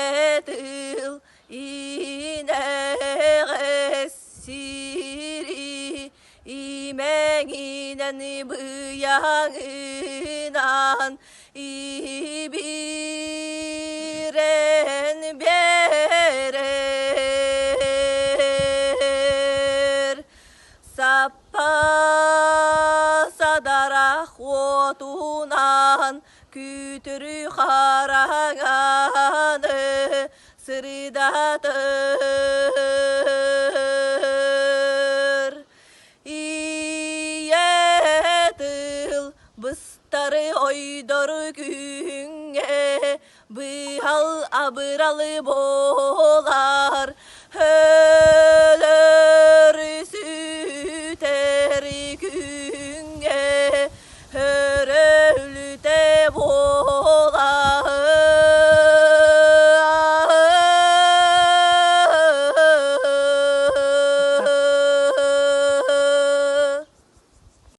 Иетыл инегесири имеңинен быяңынан ибирен берер саппа садарах отунан күтірі қараңаны сырдатыр иетыл быстары ойдор күңе быхал абыралы болар